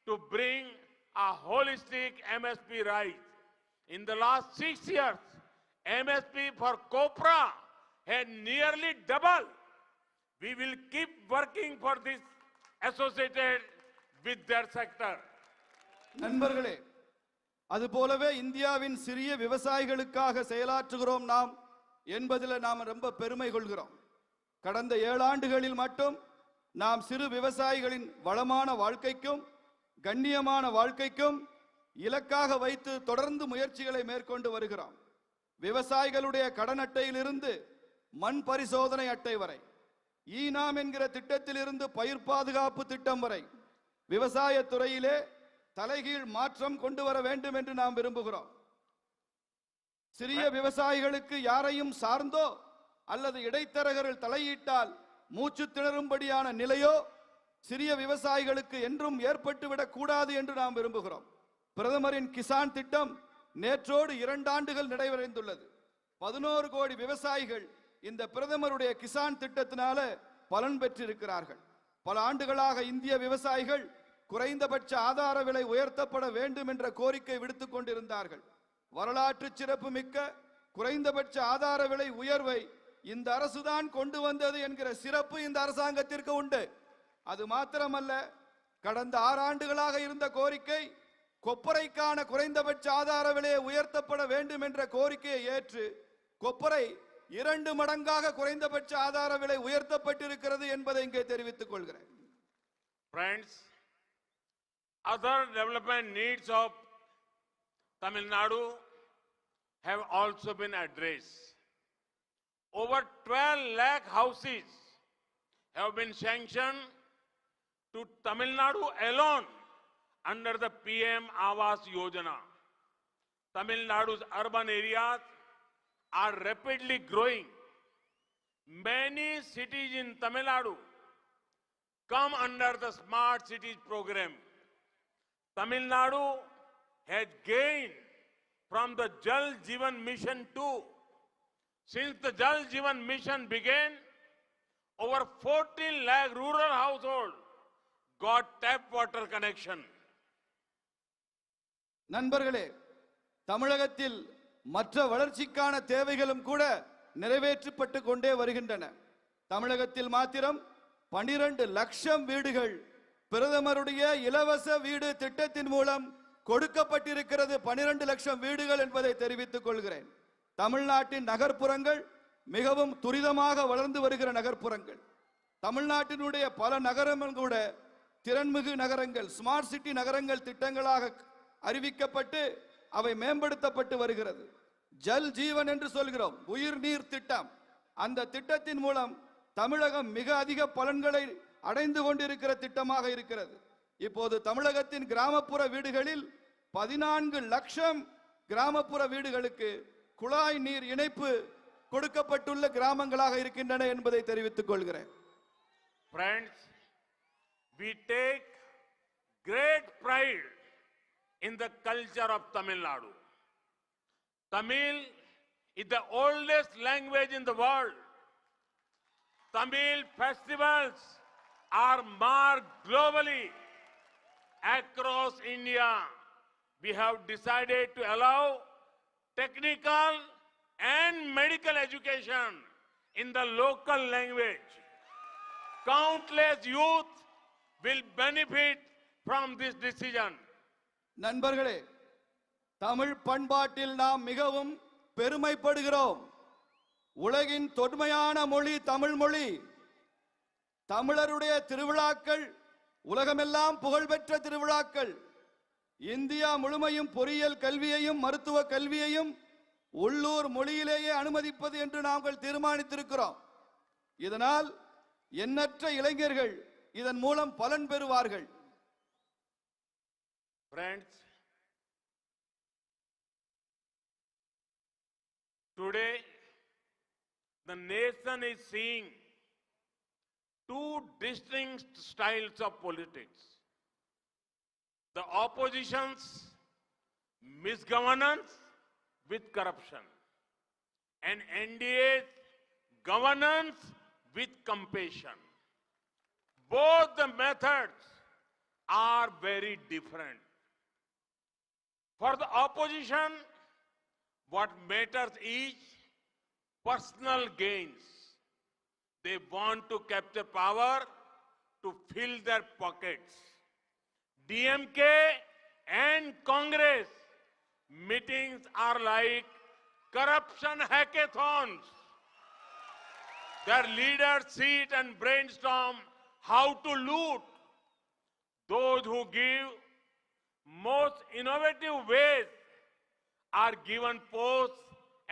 to bring a holistic MSP rise. In the last 6 years, MSP for copra had nearly doubled. We will keep working for this associated with their sector. நண்பர்களே, அதுபோலவே இந்தியாவின் சிறிய விவசாயிகளுக்காக செயலாற்றுகிறோம் நாம் என்பதில் நாம் ரொம்ப பெருமை கொள்கிறோம். கடந்த 7 ஆண்டுகளில் மட்டும் நாம் சிறு விவசாயிகளின் வளமான வாழ்க்கைக்கும் கண்ணியமான வாழ்க்கைக்கும் இலக்காக வைத்து தொடர்ந்து முயற்சிகளை மேற்கொண்டு வருகிறோம். விவசாயிகளுடைய கடன் அட்டையிலிருந்து மண் பரிசோதனை அட்டை வரை, e-NAM என்கிற திட்டத்திலிருந்து பயிர் பாதுகாப்பு திட்டம் வரை, விவசாய துறையிலே தலைகீழ் மாற்றம் கொண்டு வர வேண்டும் என்று நாம் விரும்புகிறோம். சிறிய விவசாயிகளுக்கு யாரையும் சார்ந்தோ அல்லது இடைத்தரகர்கள் தலையிட்டால் மூச்சு திணறும்படியான நிலையோ சிறிய விவசாயிகளுக்கு என்றும் ஏற்பட்டுவிடக் கூடாது என்று நாம் விரும்புகிறோம். பிரதமரின் கிசான் திட்டம் நேற்றோடு 2 ஆண்டுகள் நிறைவடைந்துள்ளது. 11 கோடி விவசாயிகள் இந்த பிரதமருடைய கிசான் திட்டத்தினால பலன் பெற்றிருக்கிறார்கள். பல ஆண்டுகளாக இந்திய விவசாயிகள் குறைந்தபட்ச ஆதார விலை உயர்த்தப்பட வேண்டும் என்ற கோரிக்கை விடுத்துக் கொண்டிருந்தார்கள். வரலாற்று சிறப்பு மிக்க குறைந்தபட்ச ஆதார விலை உயர்வை இந்த அரசுதான் கொண்டு வந்தது என்கிற சிறப்பு இந்த அரசாங்கத்திற்கு உண்டு. அது மாத்திரமல்ல, கடந்த 6 ஆண்டுகளாக இருந்த கோரிக்கை கொப்பரைக்கான குறைந்தபட்ச ஆதார விலையை உயர்த்தப்பட வேண்டும் என்ற கோரிக்கையை ஏற்று கொப்பரை 2 மடங்காக குறைந்தபட்ச ஆதார விலை உயர்த்தப்பட்டிருக்கிறது என்பதை இங்கே தெரிவித்துக் கொள்கிறேன். Friends, other development needs of Tamil Nadu have also been addressed. Over 12 lakh houses have been sanctioned to Tamil Nadu alone under the PM Awas Yojana. Tamil Nadu's urban areas are rapidly growing. Many cities in Tamil Nadu come under the Smart Cities program. Tamil Nadu has gained from the Jal Jeevan Mission too. Since the Jal Jeevan Mission began, over 14 lakh rural households got tap water connection. நண்பர்களே, தமிழகத்தில் மற்ற வளர்ச்சிக்கான தேவைகளும் கூட நிறைவேற்றப்பட்டு கொண்டே வருகின்றன. தமிழகத்தில் மாத்திரம் 12 லட்சம் வீடுகள் பிரதமருடைய இலவச வீடு திட்டத்தின் மூலம் கொடுக்கப்பட்டிருக்கிறது. 12 லட்சம் வீடுகள் என்பதை தெரிவித்துக் கொள்கிறேன். தமிழ்நாட்டின் நகர்ப்புறங்கள் மிகவும் துரிதமாக வளர்ந்து வருகிற நகர்ப்புறங்கள். தமிழ்நாட்டினுடைய பல நகரங்கள் கூட திறன்மிகு நகரங்கள், ஸ்மார்ட் சிட்டி நகரங்கள் திட்டங்களாக அறிவிக்கப்பட்டு அவை மேம்படுத்தப்பட்டு வருகிறது. ஜல் ஜீவன் என்று சொல்கிறோம், உயிர் நீர் திட்டம். அந்த திட்டத்தின் மூலம் தமிழகம் மிக அதிக பலன்களை அடைந்து கொண்டிருக்கிற திட்டமாக இருக்கிறது. இப்போது தமிழகத்தின் கிராமப்புற வீடுகளில் 14 லட்சம் கிராமப்புற வீடுகளுக்கு குழாய் நீர் இணைப்பு கொடுக்கப்பட்டுள்ள கிராமங்களாக இருக்கின்றன என்பதை தெரிவித்துக் கொள்கிறேன். Friends, we take great pride in the culture of Tamil Nadu. Tamil is the oldest language in the world. Tamil festivals are marked globally. Across India, we have decided to allow technical and medical education in the local language. Countless youth will benefit from this decision. நண்பர்களே, தமிழ் பண்பாட்டில் நாம் மிகவும் பெருமைப்படுகிறோம். உலகின் தொன்மையான மொழி தமிழ் மொழி. தமிழருடைய திருவிழாக்கள் உலகமெல்லாம் புகழ்பெற்ற திருவிழாக்கள். இந்தியா முழுமையும் பொறியியல் கல்வியையும் மருத்துவ கல்வியையும் உள்ளூர் மொழியிலேயே அனுமதிப்பது என்று நாங்கள் தீர்மானித்திருக்கிறோம். இதனால் எண்ணற்ற இளைஞர்கள் இதன் மூலம் பலன் பெறுவார்கள். Friends, today the nation is seeing two distinct styles of politics. The opposition's misgovernance with corruption and NDA's governance with compassion. Both the methods are very different. For the opposition, what matters is personal gains. They want to capture power to fill their pockets. DMK and Congress meetings are like corruption hackathons. Their leaders sit and brainstorm how to loot. Those who give most innovative ways are given posts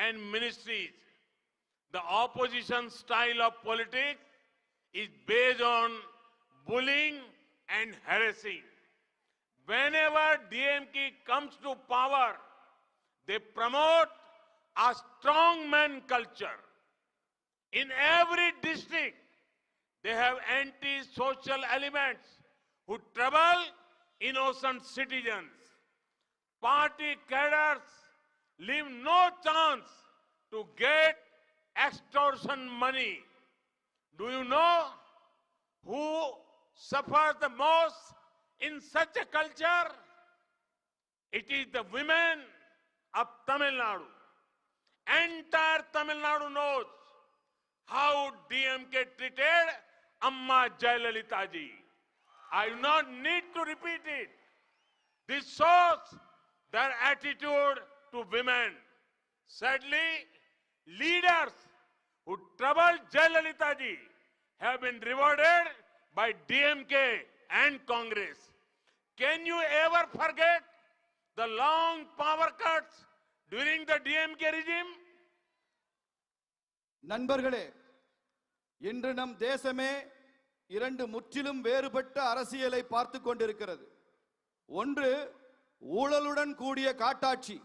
and ministries. The opposition style of politics is based on bullying and harassing. whenever DMK comes to power, they promote a strongman culture. In every district, they have anti-social elements who trouble innocent citizens. Party cadres leave no chance to get extortion money. Do you know who suffers the most in such a culture? It is the women of Tamil Nadu. Entire Tamil Nadu knows how DMK treated Amma Jayalalitha ji. I do not need to repeat it. This shows their attitude to women. Sadly, leaders who troubled Jayalalitha ji have been rewarded by DMK and Congress. Can you ever forget the long power cuts during the DMK regime? நண்பர்களே, இன்று நம் தேசமே இரண்டு முற்றிலும் வேறுபட்ட அரசியலை பார்த்து கொண்டிருக்கிறது. ஒன்று ஊழலுடன் கூடிய காட்டாட்சி,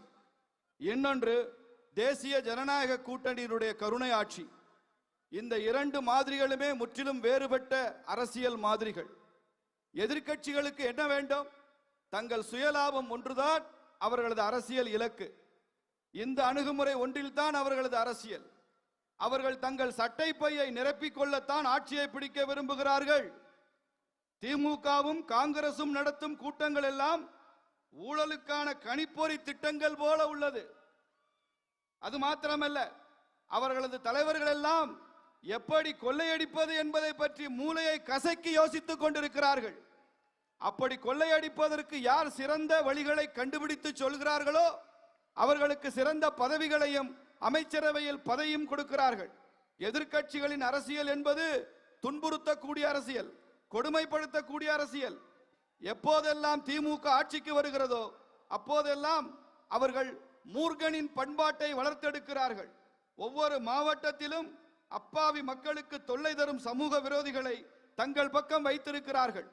இன்னொன்று தேசிய ஜனநாயக கூட்டணியினுடைய கருணை ஆட்சி. இந்த இரண்டு மாதிரிகளுமே முற்றிலும் வேறுபட்ட அரசியல் மாதிரிகள். எதிர்க்கட்சிகளுக்கு என்ன வேண்டும்? தங்கள் சுயலாபம் ஒன்றுதான் அவர்களது அரசியல் இலக்கு. இந்த அணுகுமுறை ஒன்றில்தான் அவர்களது அரசியல். அவர்கள் தங்கள் சட்டை பையை நிரப்பிக் கொள்ளத்தான் ஆட்சியை பிடிக்க விரும்புகிறார்கள். திமுகவும் காங்கிரசும் நடத்தும் கூட்டங்கள் எல்லாம் ஊழலுக்கான கணிப்பொறி திட்டங்கள் போல உள்ளது. அது மாத்திரமல்ல, அவர்களது தலைவர்கள் எல்லாம் எப்படி கொள்ளையடிப்பது என்பதை பற்றி மூளையை கசக்கி யோசித்துக் கொண்டிருக்கிறார்கள். அப்படி கொள்ளையடிப்பதற்கு யார் சிறந்த வழிகளை கண்டுபிடித்து சொல்கிறார்களோ அவர்களுக்கு சிறந்த பதவிகளையும் அமைச்சரவையில் பதவியும் கொடுக்கிறார்கள். எதிர்க்கட்சிகளின் அரசியல் என்பது துன்புறுத்தக்கூடிய அரசியல், கொடுமைப்படுத்தக்கூடிய அரசியல். எப்போதெல்லாம் திமுக ஆட்சிக்கு வருகிறதோ அப்போதெல்லாம் அவர்கள் மூர்கனின் பண்பாட்டை வளர்த்தெடுக்கிறார்கள். ஒவ்வொரு மாவட்டத்திலும் அப்பாவி மக்களுக்கு தொல்லை தரும் சமூக விரோதிகளை தங்கள் பக்கம் வைத்திருக்கிறார்கள்.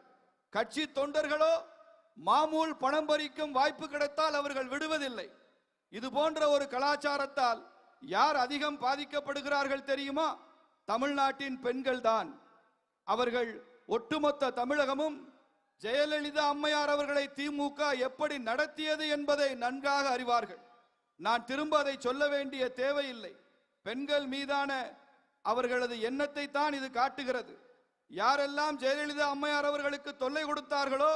கட்சி தொண்டர்களோ மாமூல் பணம் பறிக்கும் வாய்ப்பு கிடைத்தால் அவர்கள் விடுவதில்லை. இது போன்ற ஒரு கலாச்சாரத்தால் யார் அதிகம் பாதிக்கப்படுகிறார்கள் தெரியுமா? தமிழ்நாட்டின் பெண்கள் தான். அவர்கள் ஒட்டுமொத்த தமிழகமும் ஜெயலலிதா அம்மையார் அவர்களை திமுக எப்படி நடத்தியது என்பதை நன்றாக அறிவார்கள். நான் திரும்ப அதை சொல்ல வேண்டிய தேவையில்லை. பெண்கள் மீதான அவர்களது எண்ணத்தை தான் இது காட்டுகிறது. யாரெல்லாம் ஜெயலலிதா அம்மையார் அவர்களுக்கு தொல்லை கொடுத்தார்களோ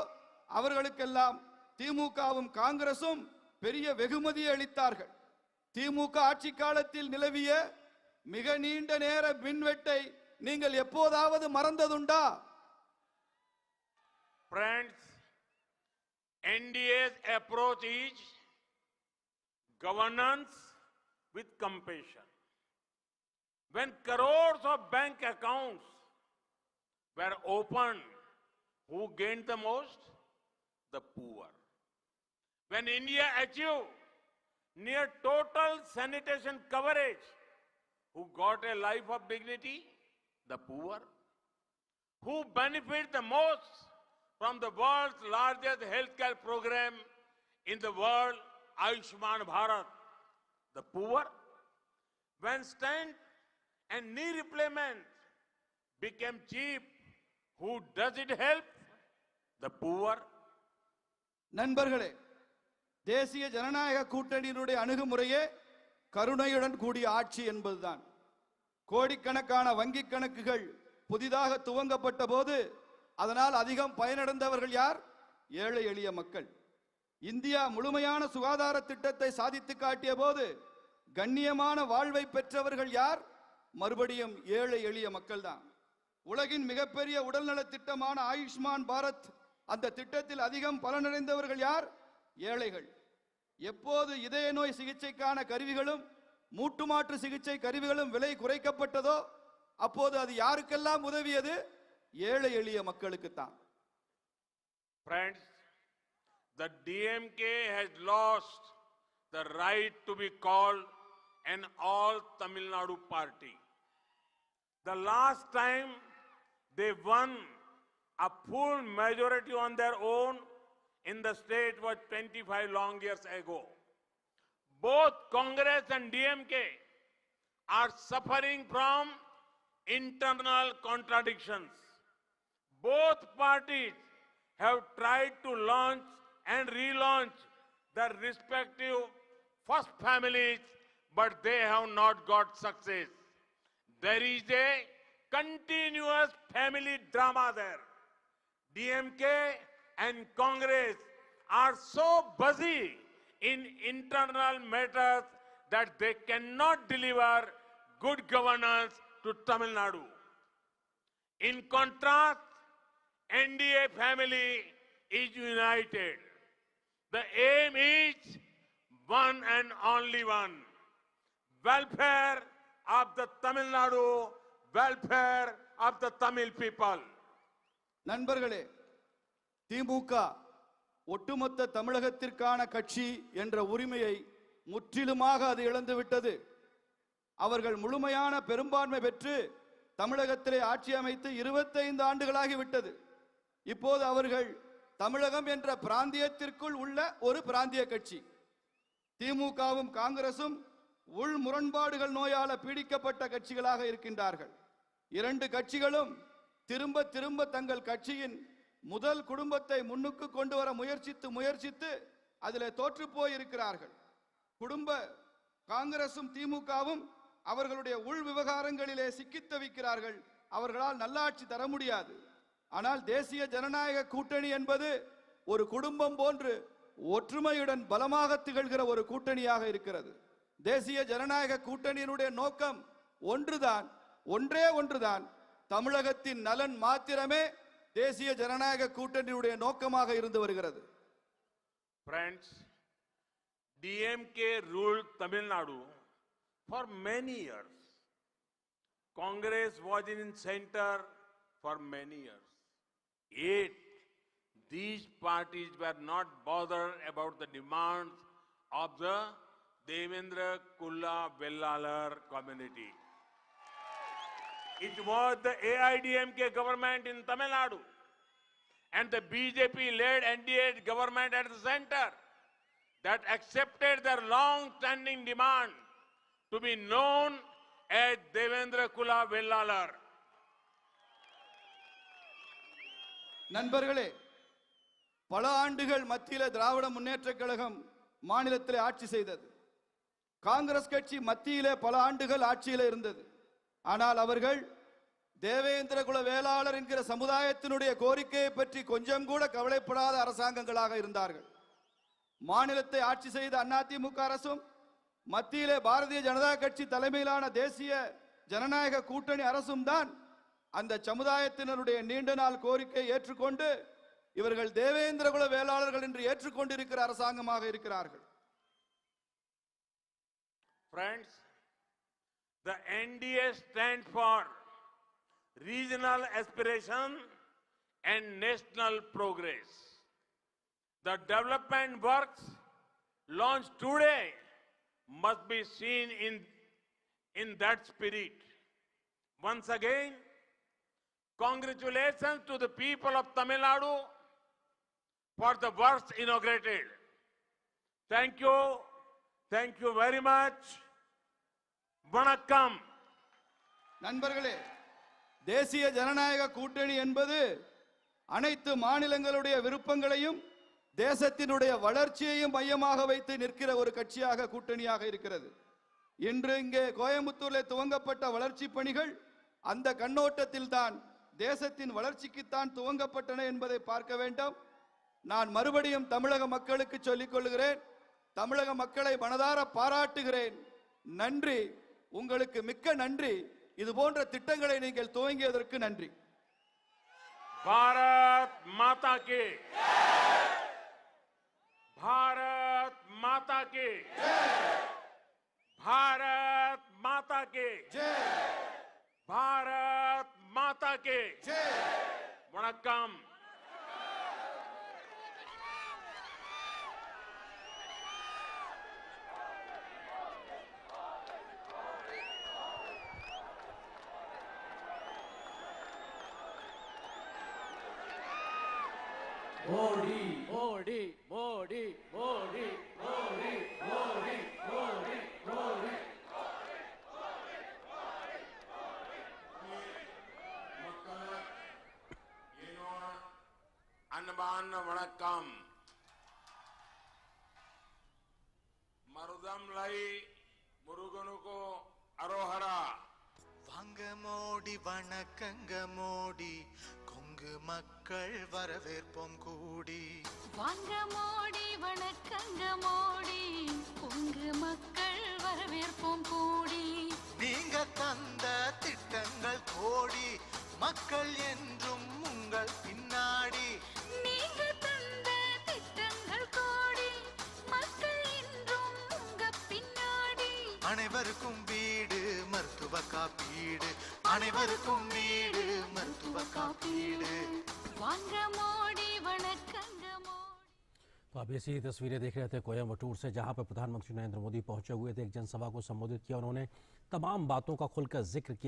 அவர்களுக்கெல்லாம் திமுகவும் காங்கிரசும் பெரிய வெகுமதியை அளித்தார்கள். திமுக ஆட்சி காலத்தில் நிலவிய மிக நீண்ட நேர மின்வெட்டை நீங்கள் எப்போதாவது மறந்ததுண்டா? Friends, NDA's approach is governance with compassion. When crores of bank accounts were opened, who gained the most? The poor. When India achieved near total sanitation coverage, who got a life of dignity? The poor. Who benefit the most from the world's largest healthcare program in the world, Ayushman Bharat? The poor. When stent and knee replacement became cheap, who does it help? The poor. நண்பர்களே, தேசிய ஜனநாயக கூட்டணியினுடைய அணுகுமுறையே கருணையுடன் கூடிய ஆட்சி என்பதுதான். கோடிக்கணக்கான வங்கிக் கணக்குகள் புதிதாக துவங்கப்பட்ட போது அதனால் அதிகம் பயனடைந்தவர்கள் யார்? ஏழை எளிய மக்கள். இந்தியா முழுமையான சுகாதார திட்டத்தை சாதித்து காட்டிய போது கண்ணியமான வாழ்வை பெற்றவர்கள் யார்? மறுபடியும் ஏழை எளிய மக்கள் தான். உலகின் மிகப்பெரிய உடல்நல திட்டமான ஆயுஷ்மான் பாரத், அந்த திட்டத்தில் அதிகம் பலனடைந்தவர்கள் யார்? ஏழைகள். எப்போது இதய நோய் சிகிச்சைக்கான கருவிகளும் மூட்டு மாற்று சிகிச்சை கருவிகளும் விலை குறைக்கப்பட்டதோ அப்போது அது யாருக்கெல்லாம் உதவியது? ஏழை எளிய மக்களுக்கு தான். Friends, the DMK has lost the right to be called an all Tamil Nadu party. The last time they won a full majority on their own in the state was 25 long years ago. Both Congress and DMK are suffering from internal contradictions. Both parties have tried to launch and relaunch their respective first families, but they have not got success. There is a continuous family drama there. DMK and Congress are so busy in internal matters that they cannot deliver good governance to Tamil Nadu. In contrast, NDA family is united. The aim is one and only one: welfare of the Tamil Nadu, welfare of the Tamil people. நண்பர்களே, திமுக ஒட்டுமொத்த தமிழகத்திற்கான கட்சி என்ற உரிமையை முற்றிலுமாக அது இழந்துவிட்டது. அவர்கள் முழுமையான பெரும்பான்மை பெற்று தமிழகத்திலே ஆட்சி அமைத்து 25 ஆண்டுகளாகிவிட்டது. இப்போது அவர்கள் தமிழகம் என்ற பிராந்தியத்திற்குள் உள்ள ஒரு பிராந்திய கட்சி. திமுகவும் காங்கிரசும் உள் முரண்பாடுகள் நோயால பீடிக்கப்பட்ட கட்சிகளாக இருக்கின்றார்கள். இரண்டு கட்சிகளும் திரும்ப திரும்ப தங்கள் கட்சியின் முதல் குடும்பத்தை முன்னுக்கு கொண்டு வர முயற்சித்து அதிலே தோற்று போய் இருக்கிறார்கள். குடும்ப காங்கிரசும் திமுகவும் அவர்களுடைய உள் விவகாரங்களிலே சிக்கித் தவிக்கிறார்கள். அவர்களால் நல்லாட்சி தர முடியாது. ஆனால் தேசிய ஜனநாயக கூட்டணி என்பது ஒரு குடும்பம் போன்று ஒற்றுமையுடன் பலமாக திகழ்கிற ஒரு கூட்டணியாக இருக்கிறது. தேசிய ஜனநாயக கூட்டணியினுடைய நோக்கம் ஒன்றே ஒன்றுதான். தமிழகத்தின் நலன் மாத்திரமே தேசிய ஜனநாயக கூட்டணியுடைய நோக்கமாக இருந்து வருகிறது. Friends, DMK ruled Tamil Nadu for many years. Congress was in center for many years. Yet, these parties were not bothered about the demands of the Devendra Kulla Vellalar community. It was the AIDMK government in Tamil Nadu and the BJP-led NDA government at the center that accepted their long-standing demand to be known as Devendra Kulla Vellalar. நண்பர்களே, பல ஆண்டுகள் மத்தியில திராவிட முன்னேற்றக் கழகம் மாநிலத்தில் ஆட்சி செய்தது. காங்கிரஸ் கட்சி மத்தியிலே பல ஆண்டுகள் ஆட்சியில் இருந்தது. ஆனால் அவர்கள் தேவேந்திர குல வேளாளர் என்கிற சமுதாயத்தினுடைய கோரிக்கையை பற்றி கொஞ்சம் கூட கவலைப்படாத அரசாங்கங்களாக இருந்தார்கள். மாநிலத்தை ஆட்சி செய்த அதிமுக அரசும் மத்தியிலே பாரதிய ஜனதா கட்சி தலைமையிலான தேசிய ஜனநாயக கூட்டணி அரசும் தான் அந்த சமுதாயத்தினருடைய நீண்ட நாள் கோரிக்கையை ஏற்றுக்கொண்டு இவர்கள் தேவேந்திர குல வேளாளர்கள் என்று ஏற்றுக்கொண்டிருக்கிற அரசாங்கமாக இருக்கிறார்கள். Friends, the NDA stands for regional aspiration and national progress. The development works launched today must be seen in that spirit. Once again, congratulations to the people of Tamil Nadu for the works inaugurated. Thank you very much. Vanakkam. நண்பர்களே, தேசிய ஜனநாயக கூட்டணி என்பது அனைத்து மாநிலங்களுடைய விருப்பங்களையும் தேசத்தினுடைய வளர்ச்சியையும் மையமாக வைத்து நிற்கிற ஒரு கட்சியாக கூட்டணியாக இருக்கிறது. இன்று இங்கே கோயம்புத்தூரில் துவங்கப்பட்ட வளர்ச்சி பணிகள் அந்த கண்ணோட்டத்தில் தான் தேசத்தின் வளர்ச்சிக்குத்தான் துவங்கப்பட்டன என்பதை பார்க்க வேண்டும். நான் மறுபடியும் தமிழக மக்களுக்கு சொல்லிக் கொள்கிறேன், தமிழக மக்களை மனதார பாராட்டுகிறேன். நன்றி, உங்களுக்கு மிக்க நன்றி. இது போன்ற திட்டங்களை நீங்கள் துவங்கியதற்கு நன்றி. பாரத் மாதா கி ஜெய். பாரத் மாதா கி ஜெய். பாரத் மாதா கி ஜெய். பாரத் மாதா கி ஜெய். வணக்கம். मोदी मोदी मोदी मोदी मोदी मोदी मोदी मोदी அன்பான வணக்கம். மருதம் லை முருகனுக்கு அரோஹரா. வாங்க மோடி வணக்கங்க மோடி, கொங்கு மக்கள் வரவேற்போம் கூடி. வாங்க மோடி வணக்கங்க மோடி, கொங்கு மக்கள் வரவேற்போம் கூடி. நீங்க தந்த திட்டங்கள் கோடி, மக்கள் என்றும் உங்கள் பின்னாடி. நீங்க தந்த திட்டங்கள் கோடி, மக்கள் என்றும் உங்க பின்னாடி. அனைவருக்கும் வீடு மருத்துவ காப்பீடு, அனைவருக்கும் வீடு மருத்துவ காப்பீடு. வாங்க மோடி வணக்கங்க மோடி. तो आप ऐसी तस्वीरें देख रहे थे कोयम्बटूर से, जहां पर प्रधानमंत्री नरेंद्र मोदी पहुंचे हुए थे। एक जनसभा को संबोधित किया उन्होंने, तमाम बातों का खुलकर जिक्र किया।